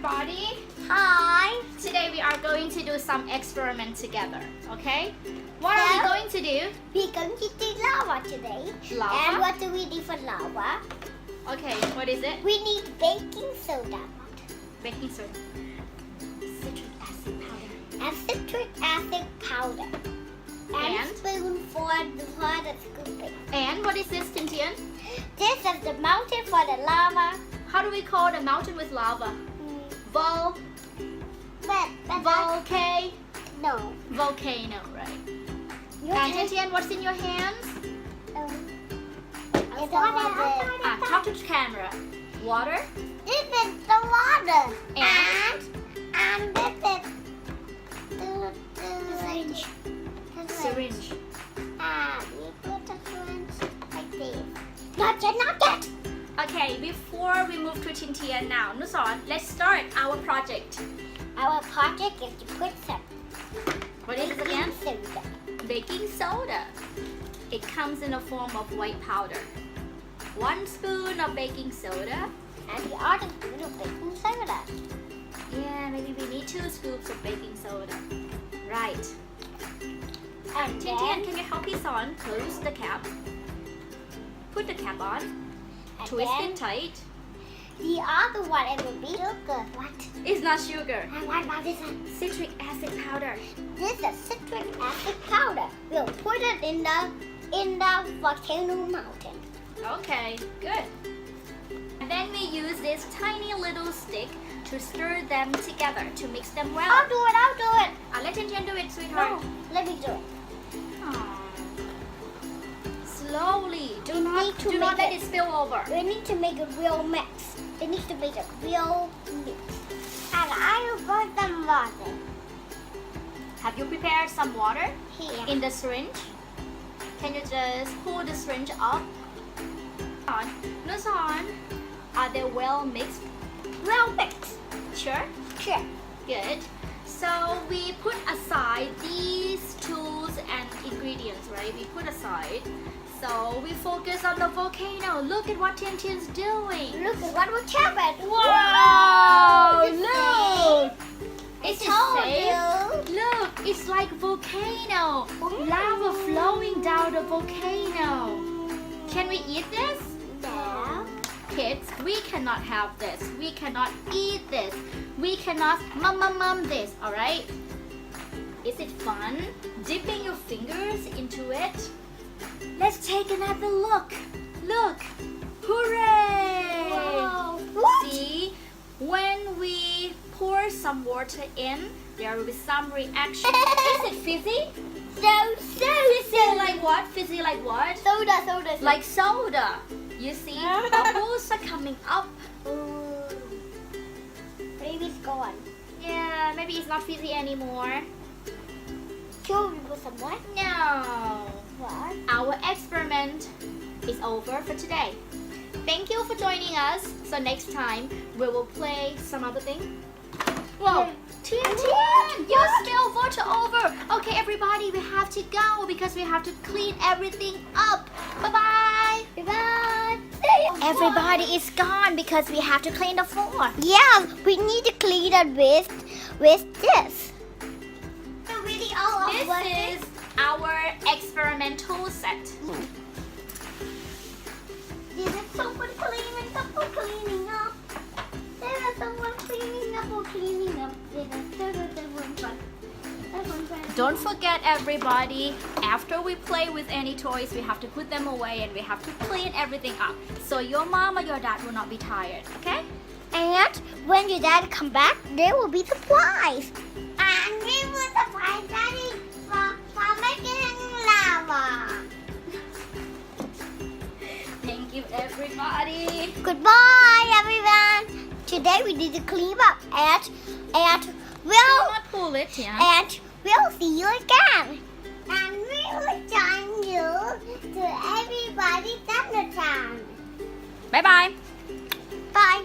everybody. Hi. Today we are going to do some experiment together, okay? What are we going to do? We're going to do lava today. Lava? And what do we need for lava? Okay, what is it? We need baking soda. Baking soda. Citric acid powder. And citric acid powder. And And? spoon for the scooping. And what is this, Tintian? This is the mountain for the lava. How do we call the mountain with lava? Vol... No. Volcano, right? Your And turn. Tintian, what's in your hands? It's water. Talk to the camera. Water. This is the water. And? And this is the syringe. Syringe. We put the syringe like this. Not yet. Okay, before we move to Tintian now, Nuson, let's start our project. Our project is to put some What is it again? soda. Baking soda. It comes in the form of white powder. 1 spoon of baking soda. And the other spoon of baking soda. Yeah, maybe we need 2 scoops of baking soda. Right. And Tintian, then, can you help me son close the cap? Put the cap on. and Twist then it tight. the other one it will be sugar. What? It's not sugar. And what about this one? Citric acid powder. This is citric acid powder. We'll put it in the volcano mountain. Okay, good. And then we use this tiny little stick to stir them together to mix them well. I'll do it. Let Tintian do it, No, sweetheart. let me do it. Aw. Slowly. Do We not need to let make it spill over. We need to make a real mix. We need to make a real mix. And I will put some water Have you prepared some water here. in the syringe? Can you just pull the syringe up? Nuson, are they well mixed? Real mix. Sure. Sure. Good. So we put aside these tools and ingredients, right? We put aside. So we focus on the volcano. Look at what Tintian's doing. Look at what will happen. Wow! It's Look! I Is it told safe? you. Look, it's like volcano. Lava flowing down the volcano. Can we eat this? Yeah. Kids, we cannot have this. We cannot eat this. We cannot mum this, alright? Is it fun? Dipping your fingers into it? Let's take another look. Look. Hooray! Wow. What? See, when we pour some water in, there will be some reaction. Is it fizzy? So Fizzy like what? Fizzy like what? soda. Like soda. You see, bubbles are coming up. Ooh. Maybe it's gone. Yeah, maybe it's not fizzy anymore. Should we put some more? No. What? Our experiment is over for today. Thank you for joining us. So next time we will play some other thing. Whoa, Tian, you spill water over. Okay, everybody, we have to go because we have to clean everything up. Bye-bye. Bye. Everybody is gone because we have to clean the floor. Yeah, we need to clean it with this. Really all of This what is our experimental set. This is someone cleaning up or cleaning up. There is someone cleaning up or cleaning up. Don't forget, everybody, after we play with any toys, we have to put them away and we have to clean everything up so your mom or your dad will not be tired, okay? And when your dad come back, there will be surprise. And we will surprise Daddy for making lava. Thank you, everybody. Goodbye, everyone. Today we need to clean up and Do we'll not pull it, yeah. and we'll see you again. And we will join you to everybody's dinner time. Bye-bye. Bye.